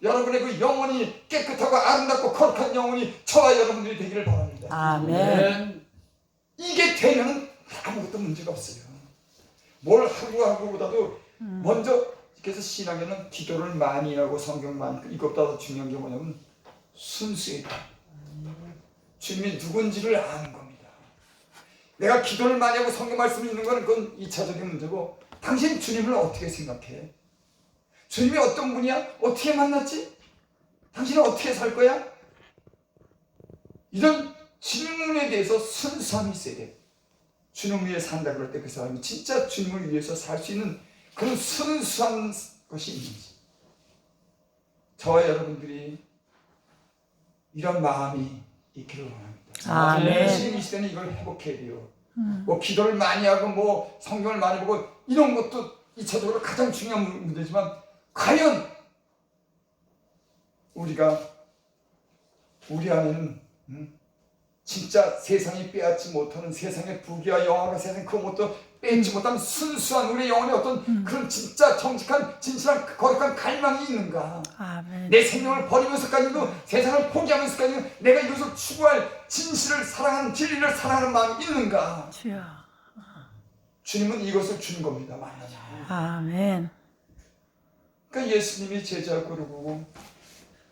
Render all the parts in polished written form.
여러분의 그 영혼이 깨끗하고 아름답고 거룩한 영혼이 저와 여러분들이 되기를 바랍니다. 아멘. 이게 되면 아무것도 문제가 없어요. 뭘 하루하루보다도 먼저 그래서 신앙에는 기도를 많이 하고 성경 많이 읽고 이것보다 더 중요한 게 뭐냐면 순수해요. 주님이 누군지를 아는 겁니다. 내가 기도를 많이 하고 성경 말씀을 읽는 건 그건 2차적인 문제고, 당신 주님을 어떻게 생각해? 주님이 어떤 분이야? 어떻게 만났지? 당신은 어떻게 살 거야? 이런 질문에 대해서 순수함이 있어야 돼. 주님을 위해 산다 그럴 때 그 사람이 진짜 주님을 위해서 살 수 있는 그런 순수한 것이 있는지, 저와 여러분들이 이런 마음이 있기를 원합니다. 아멘. 지금 이 시대는 이걸 회복해야 돼요. 뭐 기도를 많이 하고 뭐 성경을 많이 보고 이런 것도 2차적으로 가장 중요한 문제지만, 과연 우리가 우리 안에는 진짜 세상이 빼앗지 못하는, 세상의 부귀와 영화가 세상 그 못도 빼앗지 못하는 순수한 우리 영혼의 어떤 그런 진짜 정직한 진실한 거룩한 갈망이 있는가? 아멘. 내 생명을 버리면서까지도 세상을 포기하면서까지도 내가 이것을 추구할 진실을 사랑하는, 진리를 사랑하는 마음이 있는가? 주여. 주님은 이것을 주는 겁니다. 아멘. 그러니까 예수님이 제자 그러고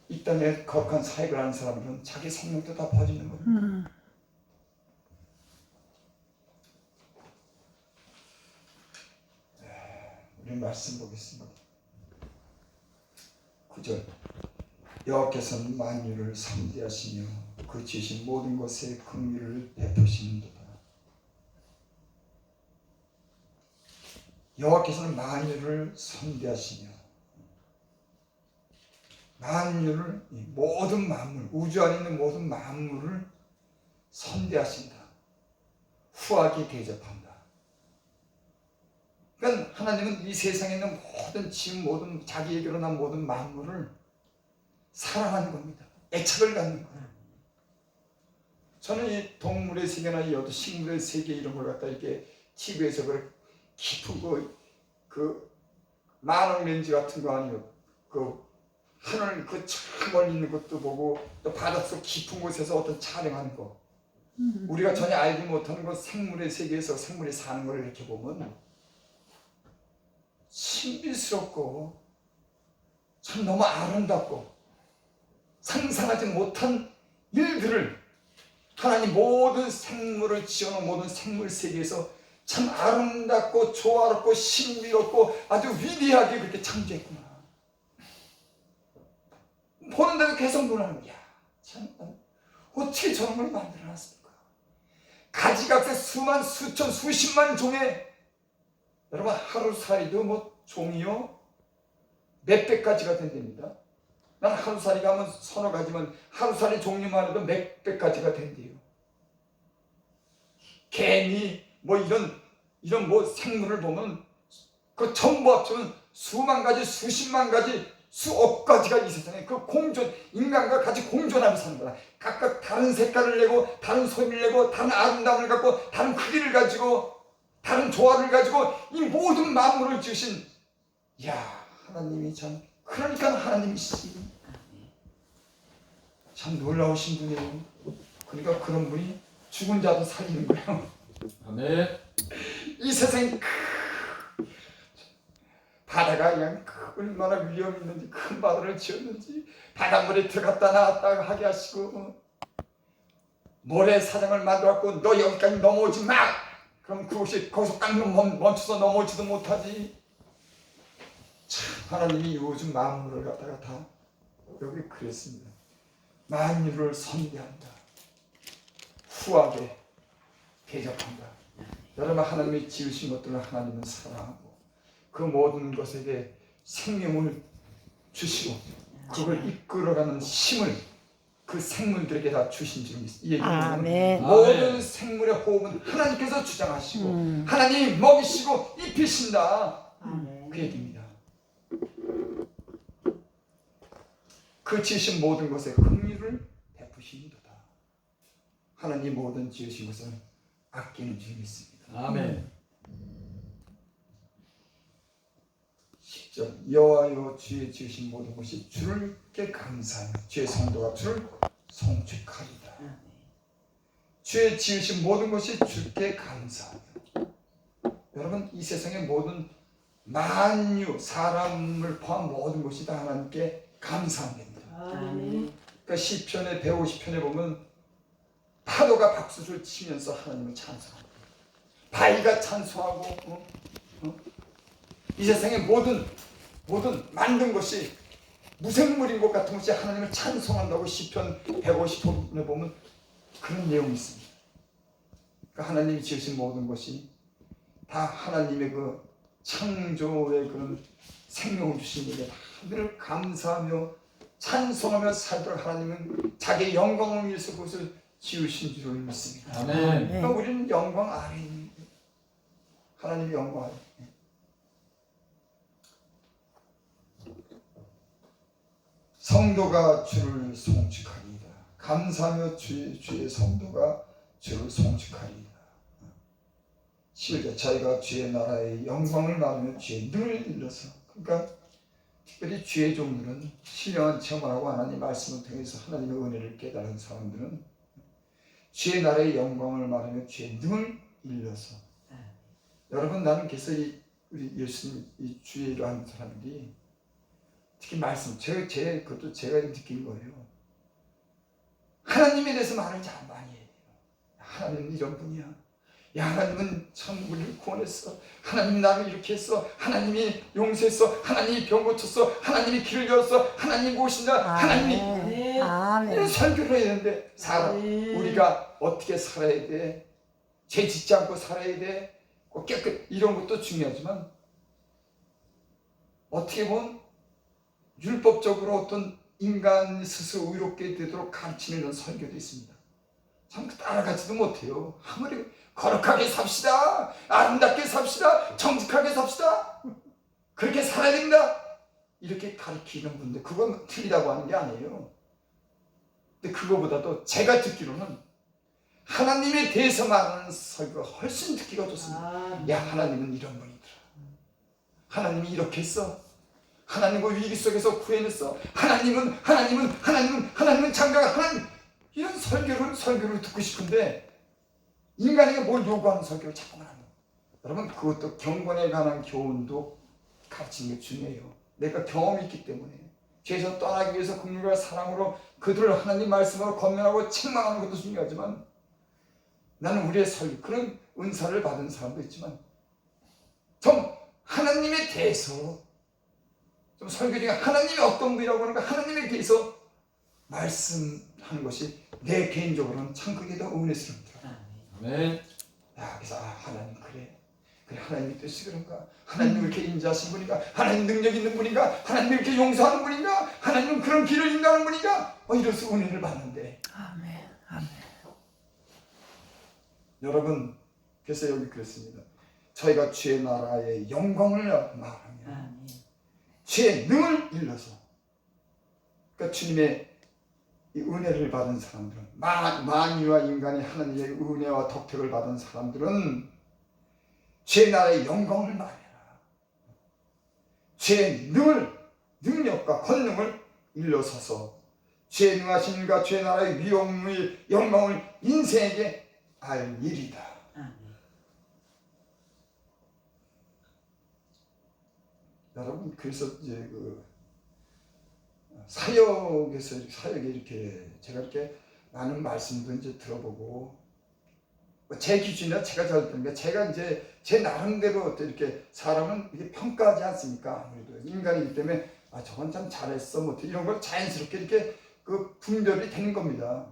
이 땅에 거룩한 사역을 하는 사람들은 자기 생명도 다 버리는 겁니다. 우리 말씀 보겠습니다. 9절. 여호와께서는 만유를 선대하시며 그 지으신 모든 것에 긍휼을 베푸시는도다. 여호와께서는 만유를 선대하시며, 만유를, 모든 만물, 우주 안에 있는 모든 만물을 선대하신다. 후하게 대접한다. 그러니까 하나님은 이 세상에 있는 모든 지금 모든 자기에게로 난 모든 만물을 사랑하는 겁니다. 애착을 갖는 거예요. 저는 이 동물의 세계나 이 어떤 식물의 세계 이런 걸 갖다 이렇게 TV에서 그 깊은 그 만원 렌즈 같은 거 아니에요. 그 하늘 그 저 멀리 있는 것도 보고, 또 바닷속 깊은 곳에서 어떤 촬영하는 거, 우리가 전혀 알지 못하는 그 생물의 세계에서 생물이 사는 걸 이렇게 보면 신비스럽고 참 너무 아름답고 상상하지 못한 일들을 하나님 모든 생물을 지어놓은 모든 생물 세계에서 참 아름답고 조화롭고 신비롭고 아주 위대하게 그렇게 창조했구나. 보는데도 계속 놀라는 거야. 참 어떻게 저런 걸 만들어놨습니까? 가지각색 수만 수천 수십만 종의, 여러분 하루살이도 뭐 종이요 몇백 가지가 된답니다. 난 하루살이가 하면 서너 가지면 하루살이 종류만 해도 몇백 가지가 된대요. 개미 뭐 이런 뭐 생물을 보면 그 전부 합치면 수만 가지 수십만 가지 수억 가지가 이 세상에 그 공존, 인간과 같이 공존하면서 사는 거다. 각각 다른 색깔을 내고 다른 소리를 내고 다른 아름다움을 갖고 다른 크기를 가지고 다른 조화를 가지고 이 모든 만물을 지으신, 이야 하나님이 참, 그러니까 하나님이시지 참 놀라우신 분이에요. 그러니까 그런 분이 죽은 자도 살리는 거예요. 아멘. 이 세상에 바다가 그냥 얼마나 위험이 있는지, 큰 바다를 지었는지 바닷물에 들어갔다 나왔다 하게 하시고, 모래 사장을 만들었고 너 여기까지 넘어오지 마! 그럼 그것이 거기서 딱 멈춰서 넘어오지도 못하지. 참 하나님이 요즘 만물을 갖다가 다 여기 그랬습니다. 만유를 선대한다. 후하게 대접한다. 여러분 하나님이 지으신 것들을 하나님은 사랑하고 그 모든 것에게 생명을 주시고 그걸 이끌어가는 힘을 그 생물들에게 다 주신 줄이 이 얘기는 아멘. 모든 생물의 호흡은 하나님께서 주장하시고 하나님이 먹이시고 입히신다. 그 얘기입니다. 그 지으신 모든 것에 긍휼을 베푸시니도다. 하나님 모든 지으신 것은 아끼는 줄 믿습니다. 아멘. 10절 여호와여 주의 지으신 모든 것이 주께 감사하며 주의 성도가 주를 송축하리다. 주의 지으신 모든 것이 주께 감사하다. 여러분 이 세상의 모든 만유 사람을 포함 모든 것이 다 하나님께 감사합니다. 그러니까 시편의 150편에 보면 파도가 박수를 치면서 하나님을 찬송합니다. 바위가 찬송하고 이 세상의 모든 만든 것이 무생물인 것 같은 것이 하나님을 찬송한다고 시편 150편에 보면 그런 내용이 있습니다. 그러니까 하나님이 지으신 모든 것이 다 하나님의 그 창조의 그런 생명을 주신 일에 늘 감사하며 찬송하며 살도록 하나님은 자기의 영광을 위해서 그것을 지으신 줄을 믿습니다. 아멘. 그러니까 우리는 영광 아래 있는 거예요. 하나님의 영광 아래. 성도가 주를 송축하리이다. 감사하며 주의 성도가 주를 송축하리이다. 11절 저희가 주의 나라의 영광을 말하며 주의 능을 일러서, 그러니까 특별히 주의 종들은 신령한 체험을 하고 하나님 말씀을 통해서 하나님의 은혜를 깨달은 사람들은 주의 나라의 영광을 말하며 주의 능을 일러서. 여러분 나는 그래서 우리 예수님 이 주의로 하는 사람들이 특히 말씀 그것도 제가 느낀 거예요. 하나님에 대해서 말을 잘 많이 해요. 하나님은 이런 분이야. 야 하나님은 참 우리를 구원했어. 하나님이 나를 이렇게 했어. 하나님이 용서했어. 하나님이 병 고쳤어. 하나님이 길을 열었어. 하나님이 모신다. 하나님이 이런 설교를 해야 되는데 우리가 어떻게 살아야 돼? 죄 짓지 않고 살아야 돼. 꼭 깨끗 이런 것도 중요하지만 어떻게 보면 율법적으로 어떤 인간 스스로 의롭게 되도록 가르치는 이런 설교도 있습니다. 참 따라가지도 못해요. 아무리 거룩하게 삽시다, 아름답게 삽시다, 정직하게 삽시다, 그렇게 살아야 된다 이렇게 가르치는 분들 그건 틀리다고 하는 게 아니에요. 근데 그거보다도 제가 듣기로는 하나님에 대해서 말하는 설교가 훨씬 듣기가 좋습니다. 야 하나님은 이런 분이더라. 하나님이 이렇게 했어. 하나님과 위기 속에서 구해냈어. 하나님은 장가가 하나님 이런 설교를 듣고 싶은데 인간에게 뭘 요구하는 설교를 자꾸만 하는 거예요. 여러분 그것도 경건에 관한 교훈도 가르치는 게 중요해요. 내가 경험이 있기 때문에 죄에서 떠나기 위해서 긍휼과 사랑으로 그들을 하나님 말씀으로 권면하고 책망하는 것도 중요하지만 나는 우리의 설교 그런 은사를 받은 사람도 있지만 좀 하나님에 대해서 좀 설교 중에 하나님이 어떤 분이라고 하는가 하나님에 대해서 말씀하는 것이 내 개인적으로는 참 그게 더 은혜스럽더라. 아멘. 야 그래서 하나님 그래 하나님의 뜻이 그런가? 하나님 이렇게 인자하신 분인가? 하나님 능력 있는 분인가? 하나님 이렇게 용서하는 분인가? 하나님은 그런 길을 인도하는 분인가? 이래서 은혜를 받는데. 아멘. 여러분 그래서 여기 그랬습니다. 저희가 주의 나라의 영광을 말하며 주의 능을 일러서, 그러니까 주님의 이 은혜를 받은 사람들은 만유와 인간이 하나님의 은혜와 덕택을 받은 사람들은 주의 나라의 영광을 말해라. 주의 능력과 권능을 일러서서 주의 능하심과 주의 나라의 위엄의 영광을 인생에게 알 일이다. 여러분 그래서 이제 그 사역에 이렇게 제가 이렇게 많은 말씀도 이제 들어보고 제 기준이나 제가 잘 듣는 게 제가 이제 제 나름대로 이렇게 사람은 이게 평가하지 않습니까? 아무래도 인간이기 때문에 저건 참 잘했어 뭐 이런 걸 자연스럽게 이렇게 그 분별이 되는 겁니다.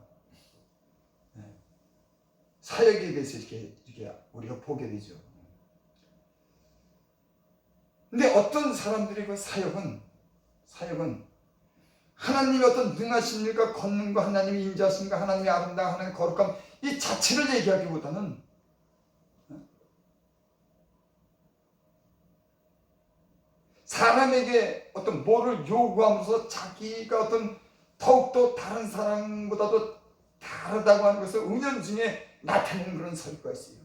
사역에 대해서 이렇게 우리가 보게 되죠. 근데 어떤 사람들이 그 사역은 하나님의 어떤 능하심과 권능과 하나님의 인자하심과 하나님의 아름다움, 하나님의 거룩함 이 자체를 얘기하기보다는 사람에게 어떤 뭐를 요구하면서 자기가 어떤 더욱더 다른 사람보다도 다르다고 하는 것을 은연중에 나타내는 그런 설교가 있어요.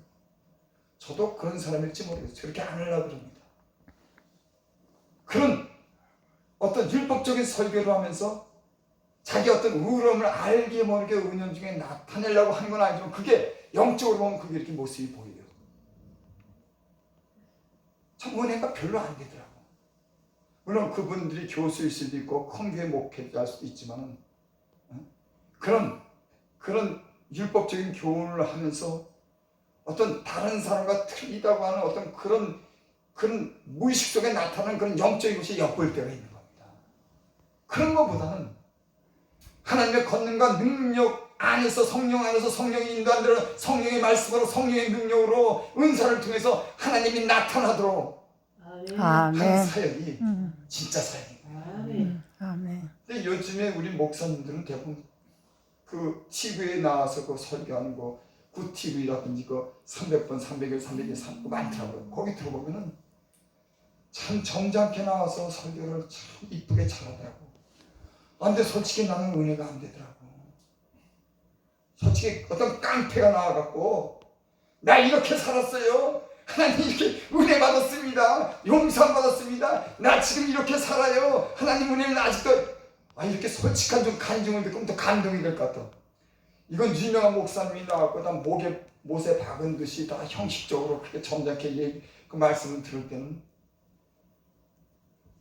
저도 그런 사람일지 모르겠어요. 그렇게 안 하려고 그럽니다. 그런 어떤 율법적인 설교를 하면서 자기 어떤 우울함을 알게 모르게 은연중에 나타내려고 하는 건 아니지만 그게 영적으로 보면 그게 이렇게 모습이 보여요. 참 은혜가 별로 안 되더라고. 물론 그분들이 교수일 수도 있고 큰 교회 목회자일 수도 있지만 그런 율법적인 교훈을 하면서 어떤 다른 사람과 틀리다고 하는 어떤 그런 무의식 속에 나타나는 그런 영적인 것이 엿볼 때가 있는 겁니다. 그런 것보다는 하나님의 권능과 능력 안에서 성령 안에서 성령이 인도한대로 성령의 말씀으로 성령의 능력으로 은사를 통해서 하나님이 나타나도록 하는 아멘. 사역이 진짜 사역입니다. 아멘. 아멘. 근데 요즘에 우리 목사님들은 대부분 그 TV에 나와서 그 설교하는 거 굿TV라든지 그 300번, 300일, 300일 많더라고요. 거기 들어보면은 참 점잖게 나와서 설교를 참 이쁘게 잘하더라고. 근데 솔직히 나는 은혜가 안 되더라고. 솔직히 어떤 깡패가 나와갖고 나 이렇게 살았어요. 하나님 이렇게 은혜 받았습니다. 용서 받았습니다. 나 지금 이렇게 살아요. 하나님 은혜는 아직도 이렇게 솔직한 좀 간증을 듣고 또 감동이 될 것 같아. 이건 유명한 목사님이 나왔고 다 못에 박은 듯이 다 형식적으로 그렇게 점잖게 그 말씀을 들을 때는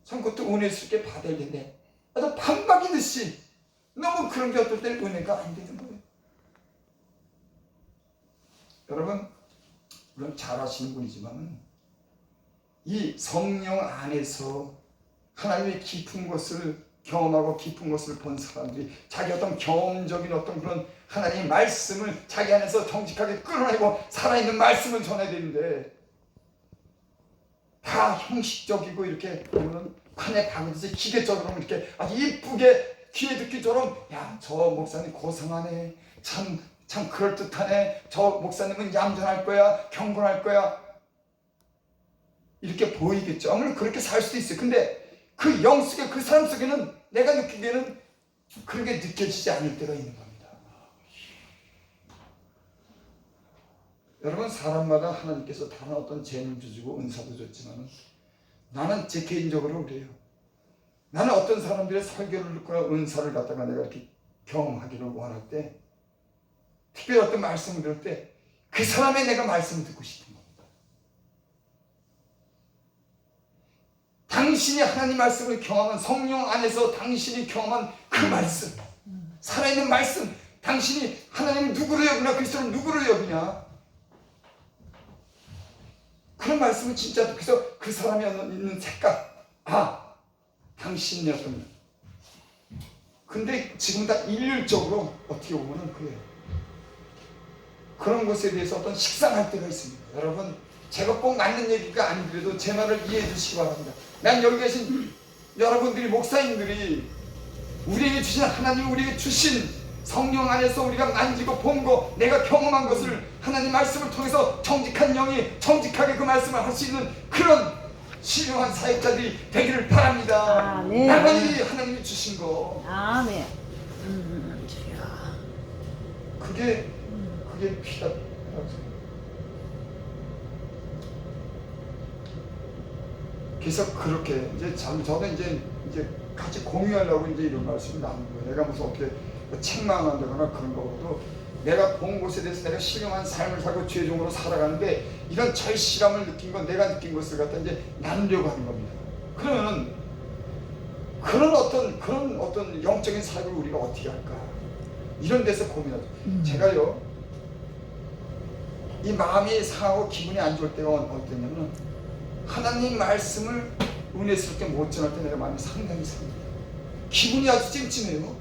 참 그것도 은혜스럽게 받아야 되는데 아주 반박이듯이 너무 그런 게 어떨 때 은혜가 안 되는 거예요. 여러분 물론 잘하시는 분이지만 이 성령 안에서 하나님의 깊은 것을 경험하고 깊은 것을 본 사람들이 자기 어떤 경험적인 어떤 그런 하나님의 말씀을 자기 안에서 정직하게 끌어내고 살아있는 말씀을 전해야 되는데 다 형식적이고 이렇게 보면 판에 박듯이 기계처럼 이렇게 아주 이쁘게 귀에 듣기처럼 야, 저 목사님 고상하네, 참 그럴듯하네, 저 목사님은 얌전할 거야, 경건할 거야 이렇게 보이겠죠. 아무래도 그렇게 살 수도 있어요. 근데 그 영 속에 그 사람 속에는 내가 느끼기에는 그런 게 느껴지지 않을 때가 있는 겁니다. 여러분 사람마다 하나님께서 다른 어떤 재능도 주고 은사도 줬지만 나는 제 개인적으로 그래요. 나는 어떤 사람들의 설교를 듣거나 은사를 갖다가 내가 이렇게 경험하기를 원할 때 특별히 어떤 말씀을 들을 때 그 사람의 내가 말씀을 듣고 싶은 겁니다. 당신이 하나님 말씀을 경험한 성령 안에서 당신이 경험한 그 말씀 살아있는 말씀 당신이 하나님을 누구로 여기나 그리스도를 누구로 여기냐 그런 말씀을 진짜 그래서 그 사람이 있는 색깔 당신이었던 근데 지금 다 일률적으로 어떻게 보면 그런 것에 대해서 어떤 식상할 때가 있습니다. 여러분 제가 꼭 맞는 얘기가 아니더라도 제 말을 이해해 주시기 바랍니다. 난 여기 계신 여러분들이 목사님들이 우리에게 주신 하나님 우리에게 주신 성령 안에서 우리가 만지고 본 거 내가 경험한 것을 하나님 말씀을 통해서 정직한 영이 정직하게 그 말씀을 할 수 있는 그런 신령한 사역자들이 되기를 바랍니다. 아멘. 나만이 하나님이 주신 거 아멘. 주여. 그게 필요하다고 생각해요. 그래서 그렇게 이제 저는 이제 같이 공유하려고 이제 이런 말씀을 나눈 거예요. 내가 무슨 어떻게 책망한다거나 그런 거보다도 내가 본 곳에 대해서 내가 신령한 삶을 살고 죄종으로 살아가는데 이런 절실함을 느낀 건 내가 느낀 것을 갖다 이제 나누려고 하는 겁니다. 그러면 그런 어떤 영적인 삶을 우리가 어떻게 할까? 이런 데서 고민하죠. 제가요 이 마음이 상하고 기분이 안 좋을 때가 어땠냐면 하나님 말씀을 은혜스럽게 못 전할 때 내가 마음이 상당히 상해요. 기분이 아주 찜찜해요.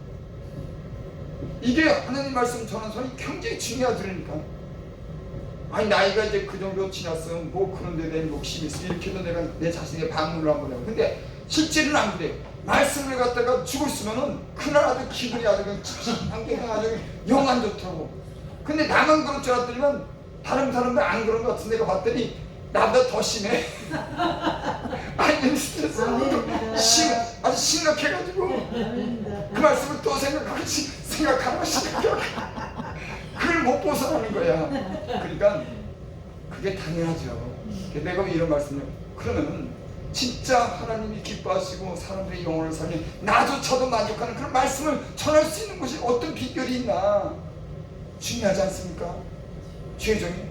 이게 하나님 말씀 전하는 사람이 굉장히 중요하더라니까. 나이가 이제 그 정도 지났으면 뭐 그런 데 대한 욕심이 있어 이렇게 해도 내가 내 자신에게 방문을 한번 해요. 근데 실제로는 안 그래요. 말씀을 갖다가 주고 있으면은 그날 아주 기분이 아주 그냥 찝찝한 게 아주 영 안 좋더라고. 근데 나만 그럴 줄 알았더니만 다른 사람들 안 그런 것 같은 데가 봤더니 나보다 더 심해. 완전 스트레스 아주 심각해가지고 그 말씀을 또 생각하고 심각하고 그걸 못 벗어나는 거야. 그러니까 그게 당연하죠. 내가 왜 이런 말씀을 그러면 진짜 하나님이 기뻐하시고 사람들의 영혼을 살린 나조차도 만족하는 그런 말씀을 전할 수 있는 것이 어떤 비결이 있나 중요하지 않습니까? 최종이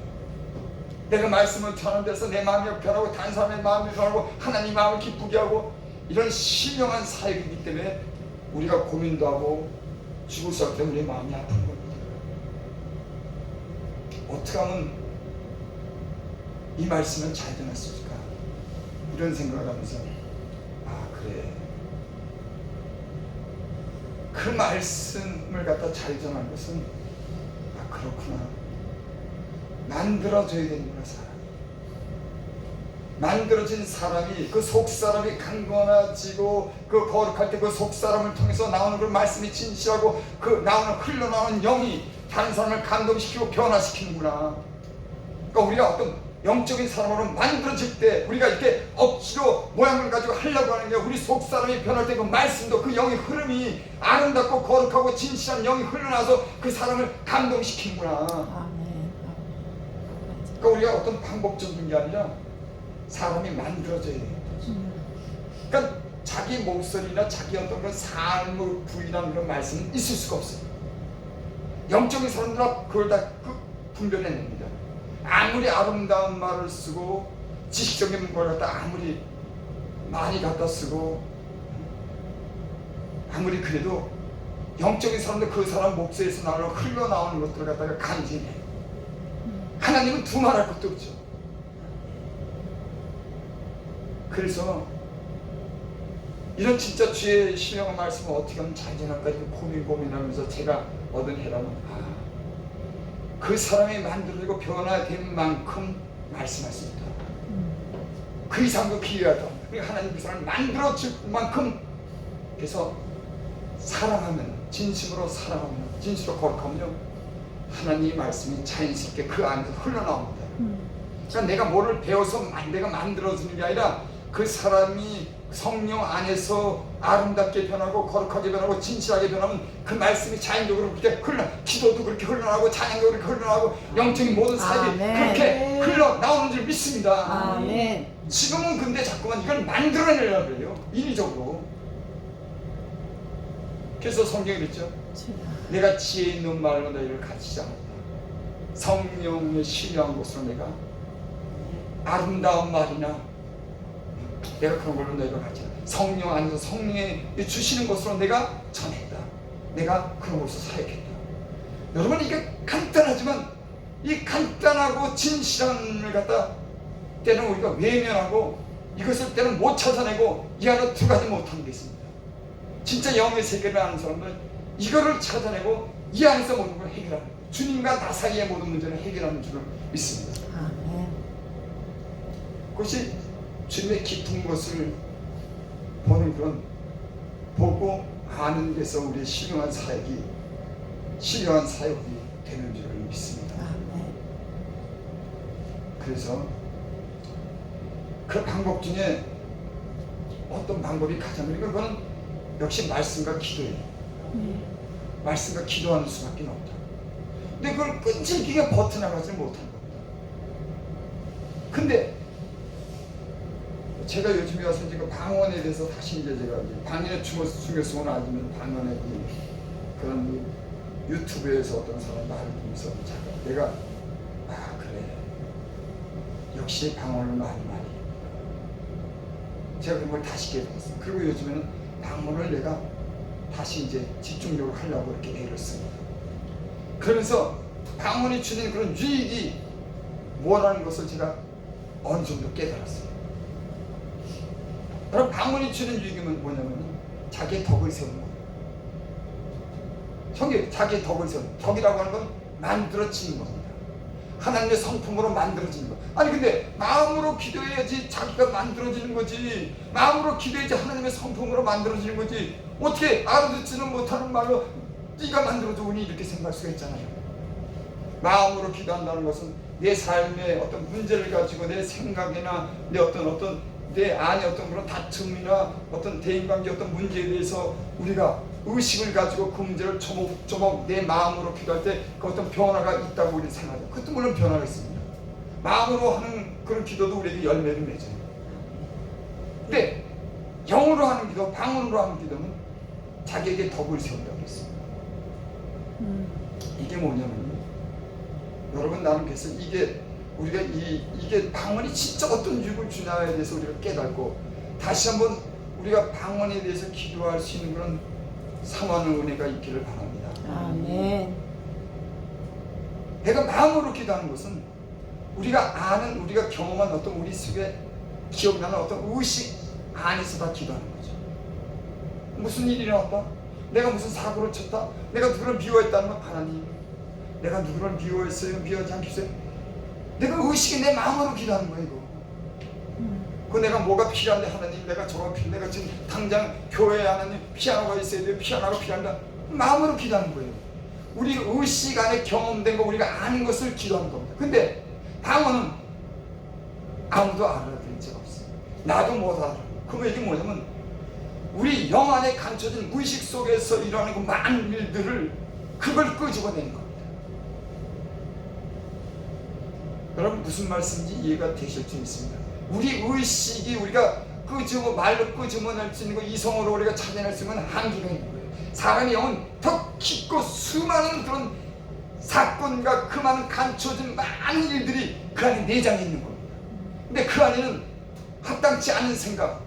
내가 말씀을 전하는 데서 내 마음이 변하고 다른 사람의 마음이 변하고 하나님 마음을 기쁘게 하고 이런 신령한 사역이기 때문에 우리가 고민도 하고 죽을 수 없을 때 우리의 마음이 아픈 겁니다. 어떻게 하면 이 말씀을 잘 전할 수 있을까? 이런 생각을 하면서 아 그래 그 말씀을 갖다 잘 전하는 것은 아 그렇구나 만들어져야 되는구나 사람이 만들어진 사람이 그 속사람이 강건해지고 그 거룩할 때 그 속사람을 통해서 나오는 그 말씀이 진실하고 그 나오는 흘러나오는 영이 다른 사람을 감동시키고 변화시키는구나. 그러니까 우리가 어떤 영적인 사람으로 만들어질 때 우리가 이렇게 억지로 모양을 가지고 하려고 하는 게 우리 속사람이 변할 때 그 말씀도 그 영의 흐름이 아름답고 거룩하고 진실한 영이 흘러나서 그 사람을 감동시키는구나. 아멘. 그러니까 우리가 어떤 방법적인 게 아니라 사람이 만들어져야 돼요. 그러니까 자기 목소리나 자기 어떤 그런 삶을 부인하는 그런 말씀은 있을 수가 없어요. 영적인 사람들은 그걸 다 분별해냅니다. 아무리 아름다운 말을 쓰고 지식적인 걸 갖다 아무리 많이 갖다 쓰고 아무리 그래도 영적인 사람들 그 사람 목소리에서 흘러나오는 것들을 갖다가 간직해요. 하나님은 두말할 것도 없죠. 그래서 이런 진짜 주의 신령한 말씀을 어떻게 하면 잘 전할까 고민하면서 제가 얻은 해답은 그 사람이 만들어지고 변화된 만큼 말씀할 수 있다. 그 이상도 기회가 더 하나님 그 사람을 만들어질 만큼 그래서 사랑하면 진심으로 사랑하면 진실로 거룩하면요 하나님의 말씀이 자연스럽게 그 안에서 흘러나옵니다. 그러니까 내가 뭐를 배워서 내가 만들어지는 게 아니라 그 사람이 성령 안에서 아름답게 변하고 거룩하게 변하고 진실하게 변하면 그 말씀이 자연적으로 그렇게 기도도 그렇게 흘러나오고 찬양도 그렇게 흘러나오고 영적인 모든 사역이 그렇게 흘러나오는 줄 믿습니다. 아멘. 지금은 근데 자꾸만 이걸 만들어내려고 그래요. 인위적으로. 그래서 성경이 그랬죠. 내가 지혜 있는 말로 너희를 가르치지 않았다. 성령의 신령한 것으로 내가 아름다운 말이나 내가 그런 걸로 너희가 가르치지 않았다. 성령 안에서 성령이 주시는 것으로 내가 전했다. 내가 그런 것으로 사역했다. 여러분 이게 간단하지만 이 간단하고 진실함을 갖다 때는 우리가 외면하고 이것을 때는 못 찾아내고 이 안에 두 가지 못하는 게 있습니다. 진짜 영의 세계를 아는 사람은 이거를 찾아내고 이 안에서 모든 걸 해결하는 거예요. 주님과 나 사이의 모든 문제를 해결하는 줄을 믿습니다. 아멘. 그것이 주님의 깊은 것을 보는 그런 보고 아는 데서 우리의 신령한 사역이 되는 줄을 믿습니다. 아멘. 그래서 그 방법 중에 어떤 방법이 가장 그거는 역시 말씀과 기도예요. 말씀과 기도하는 수밖에 없다. 근데 그걸 끈질기게 버텨나가지 못한 겁니다. 근데 제가 요즘에 와서 지금 방언에 대해서 다시 이제 제가 방언의 중요성을 알면 방언의 그런 유튜브에서 어떤 사람 말을 보면서 내가 그래 역시 방언을 많이 제가 그걸 다시 깨달았어요. 그리고 요즘에는 방언을 내가 다시 이제 집중적으로 하려고 이렇게 애를 씁니다. 그러면서 방언이 주는 그런 유익이 뭐라는 것을 제가 어느 정도 깨달았어요. 여러분 방언이 주는 유익이 뭐냐면 자기의 덕을 세우는 거예요. 자기의 덕을 세우는 거예요. 덕이라고 하는 건 만들어지는 겁니다. 하나님의 성품으로 만들어지는 거. 아니 근데 마음으로 기도해야지 자기가 만들어지는 거지. 마음으로 기도해야지 하나님의 성품으로 만들어지는 거지. 어떻게 알아듣지는 못하는 말로 네가 만들어줘 우니 이렇게 생각할 수가 있잖아요. 마음으로 기도한다는 것은 내 삶의 어떤 문제를 가지고 내 생각이나 내 어떤 내 안에 어떤 그런 다툼이나 어떤 대인관계 어떤 문제에 대해서 우리가 의식을 가지고 그 문제를 조목조목 내 마음으로 기도할 때 그 어떤 변화가 있다고 우리는 생각해요. 그것도 물론 변화가 있습니다. 마음으로 하는 그런 기도도 우리에게 열매를 맺어요. 근데 영으로 하는 기도, 방언으로 하는 기도는 자기에게 덕을 세운다고 했어요. 이게 뭐냐면 여러분, 나는 그래서 이게 우리가 이게 방언이 진짜 어떤 유익을 주냐에 대해서 우리가 깨닫고 다시 한번 우리가 방언에 대해서 기도할 수 있는 그런 상황의 은혜가 있기를 바랍니다. 아멘. 내가 마음으로 기도하는 것은 우리가 아는, 우리가 경험한 어떤 우리 속에 기억나는 어떤 의식 안에서 다 기도하는 거죠. 무슨 일이 일어났다? 내가 무슨 사고를 쳤다? 내가 누구를 미워했다는 건 하나님, 내가 누구를 미워했어요? 미워하지 않겠어요? 내가 의식이 내 마음으로 기도하는 거예요. 이거. 그 내가 뭐가 필요한데 하나님, 내가 저거 필요해, 내가 지금 당장 교회에 하나님 피아노가 있어야 돼요, 피아노가 필요한다, 마음으로 기도하는 거예요. 우리 의식 안에 경험된 거, 우리가 아는 것을 기도하는 겁니다. 근데 방언은 아무도 알아들은 적 없어요. 나도 못 알아. 그럼 이게 뭐냐면 우리 영 안에 감춰진 무의식 속에서 일어나는 그 많은 일들을 그걸 끄집어내는 겁니다. 여러분, 무슨 말씀인지 이해가 되실 수 있습니다. 우리 의식이 우리가 말로 끄집어낼 수 있는 거, 이성으로 우리가 찾아낼 수 있는 한계가 있는 거예요. 사람의 영은 더 깊고 수많은 그런 사건과 그 많은 감춰진 많은 일들이 그 안에 내장해 있는 겁니다. 근데 그 안에는 합당치 않은 생각,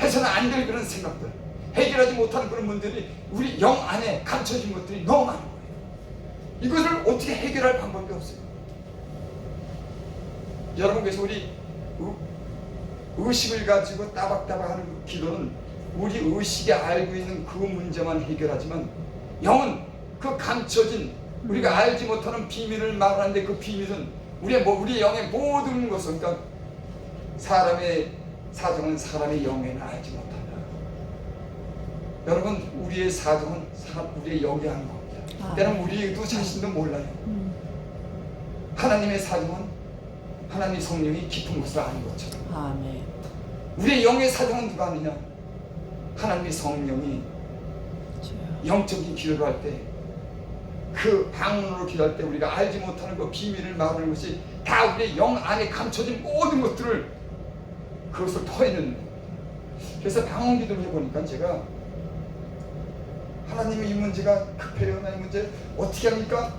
해서는 안 될 그런 생각들, 해결하지 못하는 그런 문제들이 우리 영 안에 감춰진 것들이 너무 많은 거예요. 이것을 어떻게 해결할 방법이 없어요. 여러분, 그래서 우리 의식을 가지고 따박따박 하는 그 기도는 우리 의식이 알고 있는 그 문제만 해결하지만 영은 그 감춰진 우리가 알지 못하는 비밀을 말하는데 그 비밀은 우리 영의 모든 것을, 그러니까 사람의 사정은 사람의 영에는 알지 못한다. 여러분, 우리의 사정은 우리의 영이 하는 겁니다. 때로는 우리도 자신도 몰라요. 하나님의 사정은 하나님의 성령이 깊은 것을 아는 것처럼 아멘. 우리의 영의 사정은 누가 아느냐? 하나님의 성령이 영적인 기도를 할 때, 그 방언으로 기도할 때 우리가 알지 못하는 그 비밀을 말하는 것이 다 우리의 영 안에 감춰진 모든 것들을 그것을 터내는. 그래서 방언 기도를 해보니까 제가 하나님의 이 문제가 급해요, 이 문제 어떻게 합니까?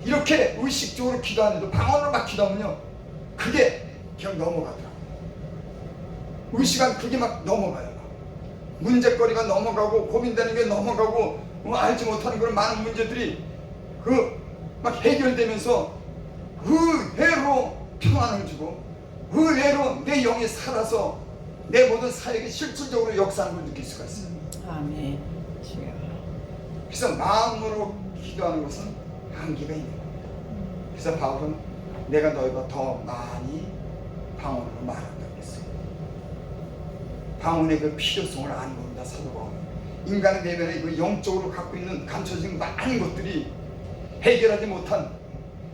이렇게 의식적으로 기도하는데도 방언으로 막 기도하면요, 그게 그냥 넘어가더라고요. 의식한 그게 막 넘어가요. 문제거리가 넘어가고 고민되는 게 넘어가고 알지 못하는 그런 많은 문제들이 막 해결되면서 의외로 평안을 주고 의외로 내 영이 살아서 내 모든 사역에 실질적으로 역사하는 걸 느낄 수가 있어요. 아멘. 주여. 그래서 마음으로 기도하는 것은 한계가 있는 겁니다. 그래서 바울은 내가 너희보다 더 많이 방언으로 말한다고 했어요. 방언의 그 필요성을 아는 겁니다. 사도 바울은 인간의 내면에 그 영적으로 갖고 있는 감춰진 많은 것들이 해결하지 못한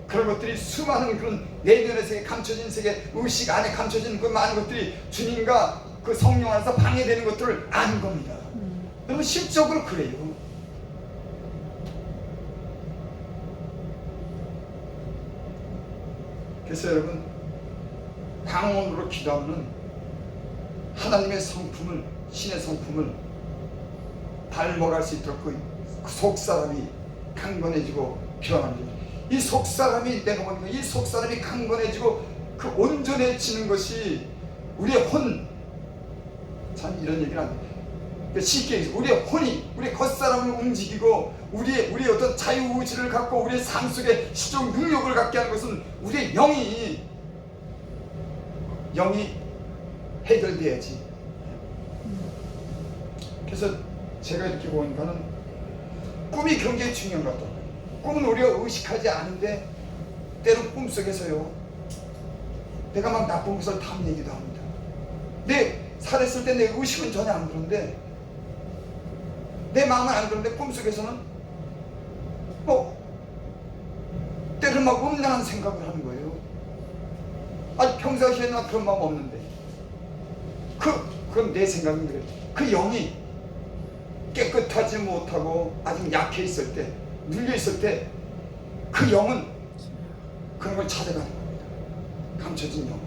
그런 것들이, 수많은 그런 내면의 감춰진 세계, 의식 안에 감춰진 그 많은 것들이 주님과 그 성령 안에서 방해되는 것들을 아는 겁니다. 여러분, 실적으로 그래요. 그래서 여러분, 방언으로 기도하면 하나님의 성품을, 신의 성품을 닮아갈 수 있도록 그 속사람이 강건해지고 변합니다. 이 속사람이, 내가 보니까 이 속사람이 강건해지고 그 온전해지는 것이 우리의 혼, 참 이런 얘기는 안 돼. 쉽게 얘기해서 우리의 혼이, 우리의 겉사람을 움직이고 우리의 어떤 자유의지를 갖고 우리의 삶 속에 시적 능력을 갖게 하는 것은 우리의 영이 해결돼야지. 그래서 제가 이렇게 보니까는 꿈이 굉장히 중요한 것 같아요. 꿈은 우리가 의식하지 않은데 때론 꿈속에서요, 내가 막 나쁜 것을 탐내기도 합니다. 살았을 때 내 의식은 전혀 안 그런데, 내 마음은 안 그런데 꿈속에서는 때론 막 음란한 생각을 하는 거예요. 아니, 평상시에 나 그런 마음 없는데. 그럼 내 생각은 그래. 그 영이 깨끗하지 못하고 아직 약해 있을 때, 눌려 있을 때, 그 영은 그런 걸 찾아가는 겁니다. 감춰진 영은.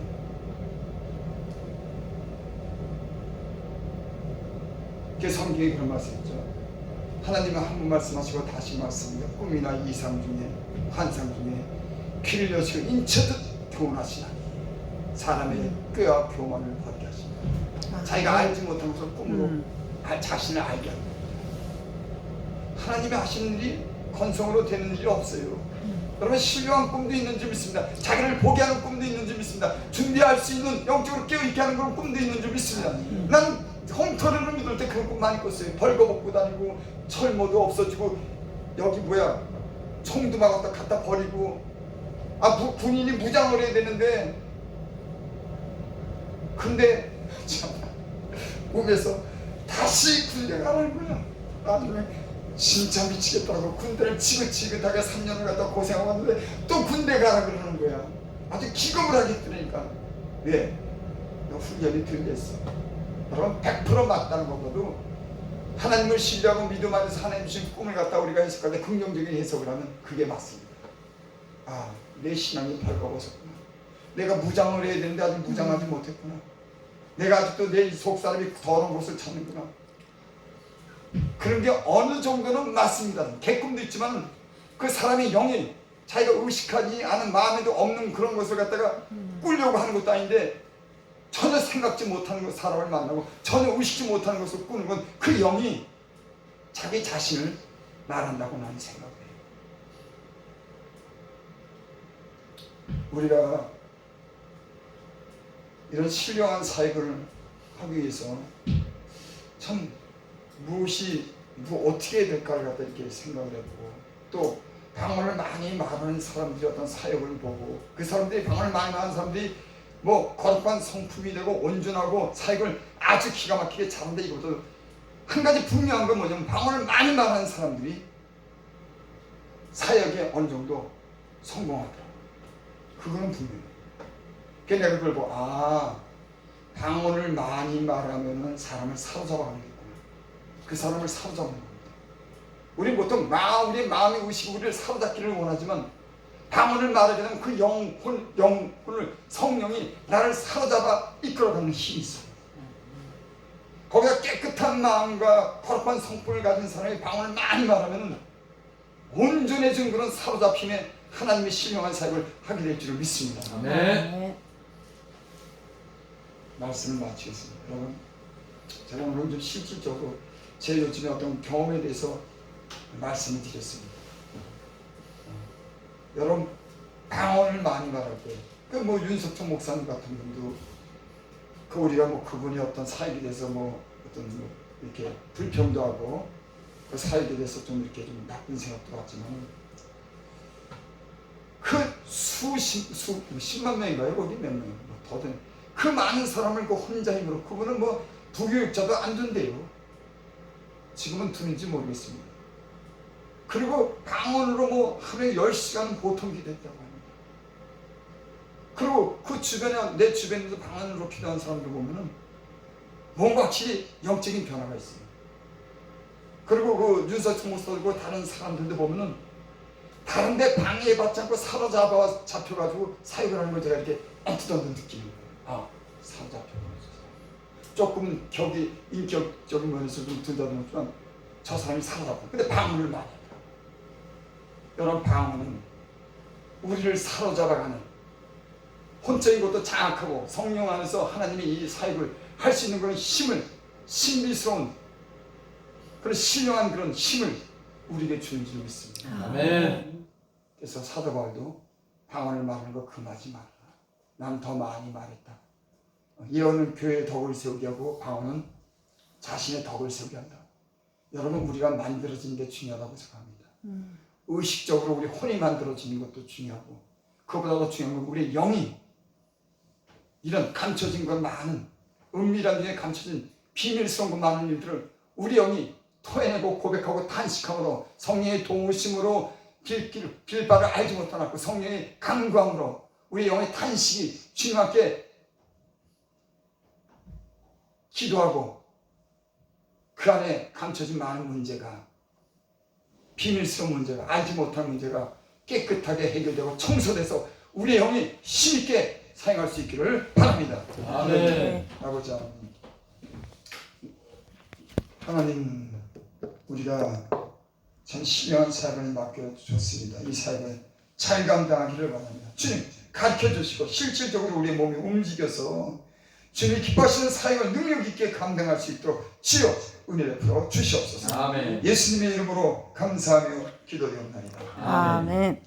그 성경에 그런 말씀이죠. 하나님은 한 번 말씀하시고 다시 말씀합니다. 꿈이나 이상 중에 환상 중에 귀를 여시고 인체듯 교훈하시나니 사람의 꾀와 교만을 받게 하시나니 자기가 알지 못한 것을 꿈으로 자신을 알게 합니다. 하나님이 하시는 일이 건성으로 되는 일이 없어요. 여러분 신령한 꿈도 있는 줄 믿습니다. 자기를 보게 하는 꿈도 있는 줄 믿습니다. 준비할 수 있는 영적으로 깨어있게 하는 그런 꿈도 있는 줄 믿습니다. 난 홈터를 믿을 때 그런 꿈 많이 꿨어요. 벌거벗고 다니고 철모도 없어지고 여기 뭐야 총도 막 갖다 버리고 군인이 무장을 해야 되는데 근데 참 꿈에서 다시 군대 가는 거야. 나중에 진짜 미치겠다고 군대를 지긋지긋하게 3년을 갖다 고생하고 왔는데 또 군대 가라 그러는 거야. 아주 기겁을 하겠더라니까. 왜? 너 훈련이 덜 됐어. 여러분 100% 맞다는 것보다도 하나님을 신뢰하고 믿음 안에서 하나님 주신 꿈을 갖다 우리가 해석할 때 긍정적인 해석을 하면 그게 맞습니다. 내 신앙이 벌거벗었구나. 내가 무장을 해야 되는데 아직 무장하지 못했구나. 내가 아직도 내 속사람이 더러운 곳을 찾는구나. 그런 게 어느 정도는 맞습니다. 개꿈도 있지만 그 사람의 영이 자기가 의식하지 않은 마음에도 없는 그런 것을 갖다가 꾸려고 하는 것도 아닌데 전혀 생각지 못하는 사람을 만나고 전혀 의식지 못하는 것을 꾸는 건 그 영이 자기 자신을 말한다고 나는 생각해요. 우리가 이런 신령한 사역을 하기 위해서 참 어떻게 해야 될까를 갖다 이렇게 생각을 해보고 또 방언을 많이 말하는 사람들이 어떤 사역을 보고 그 사람들이 방언을 많이 말하는 사람들이 뭐 거룩한 성품이 되고 온전하고 사역을 아주 기가 막히게 잘한다. 이것도 한 가지 분명한 건 뭐냐면 방언을 많이 말하는 사람들이 사역에 어느 정도 성공하더라고요. 그거는 분명해요. 그래서 내가 그걸 보고 방언을 많이 말하면 사람을 사로잡아가겠구나. 그 사람을 사로잡는 겁니다. 우리 보통 우리의 마음의 의식이 우리를 사로잡기를 원하지만 방언을 말하게 되면 그 영혼을 성령이 나를 사로잡아 이끌어가는 힘이 있어요. 거기다 깨끗한 마음과 거룩한 성품을 가진 사람이 방언을 많이 말하면 온전해진 그런 사로잡힘에 하나님의 신령한 사역을 하게 될 줄을 믿습니다. 아멘. 말씀을 마치겠습니다. 여러분, 제가 오늘 좀 실질적으로 제 요즘의 어떤 경험에 대해서 말씀을 드렸습니다. 여러분 방언을 많이 말할 때 그 뭐 윤석천 목사님 같은 분도 그 우리가 뭐 그분이 어떤 사역에 대해서 뭐 어떤 뭐 이렇게 불평도 하고 그 사역에 대해서 좀 이렇게 좀 나쁜 생각도 하지만 그 십만 명인가요? 거기 몇 명? 더 되는 그 많은 사람을 그 혼자 힘으로 그분은 뭐 부교육자도 안 된대요. 지금은 두는지 모르겠습니다. 그리고 방언으로 뭐 하루에 10시간 보통 기도했다고 합니다. 그리고 그 주변에 내 주변에서 방언으로 기도하는 사람들 보면은 뭔가 확실히 영적인 변화가 있어요. 그리고 그 윤석천 목사들과 다른 사람들도 보면은 다른데 방해받지 않고 잡혀가지고 사역을 하는 걸 제가 이렇게 언뜻언뜻 느끼는 거예요. 사로잡혀가지고 조금 격이 인격적인 면에서 좀 든다든지만 저 사람이 사로잡혀. 근데 방언을 많이 해요. 여러분 방언은 우리를 사로잡아가는 혼적인 것도 장악하고 성령 안에서 하나님의 이 사역을 할 수 있는 그런 힘을 신비스러운 그런 신령한 그런 힘을 우리에게 주는 줄 믿습니다. 아멘. 그래서 사도 바울도 방언을 말하는 거 금하지 말라. 난 더 많이 말했다. 예언은 교회의 덕을 세우게 하고 방언은 자신의 덕을 세우게 한다. 여러분 우리가 만들어지는 게 중요하다고 생각합니다. 의식적으로 우리 혼이 만들어지는 것도 중요하고 그보다 더 중요한 건 우리의 영이 이런 감춰진 것 많은 은밀한 중에 감춰진 비밀스러운 것 많은 일들을 우리 영이 토해내고 고백하고 탄식함으로 성령의 도우심으로 길바를 알지 못하고 성령의 간구함으로 우리 영의 탄식이 주님 앞에 기도하고 그 안에 감춰진 많은 문제가 비밀스러운 문제가 알지 못한 문제가 깨끗하게 해결되고 청소돼서 우리의 영이 힘있게 사용할 수 있기를 바랍니다. 아멘. 아버지 하나님 하나님, 우리가 참 신령한 사역을 맡겨줬습니다. 이 사역을 잘 감당하기를 바랍니다. 주님 가르쳐 주시고 실질적으로 우리의 몸이 움직여서 주님이 기뻐하시는 사역을 능력 있게 감당할 수 있도록 주여 은혜를 베풀어 주시옵소서. 아멘. 예수님의 이름으로 감사하며 기도드립니다. 아멘.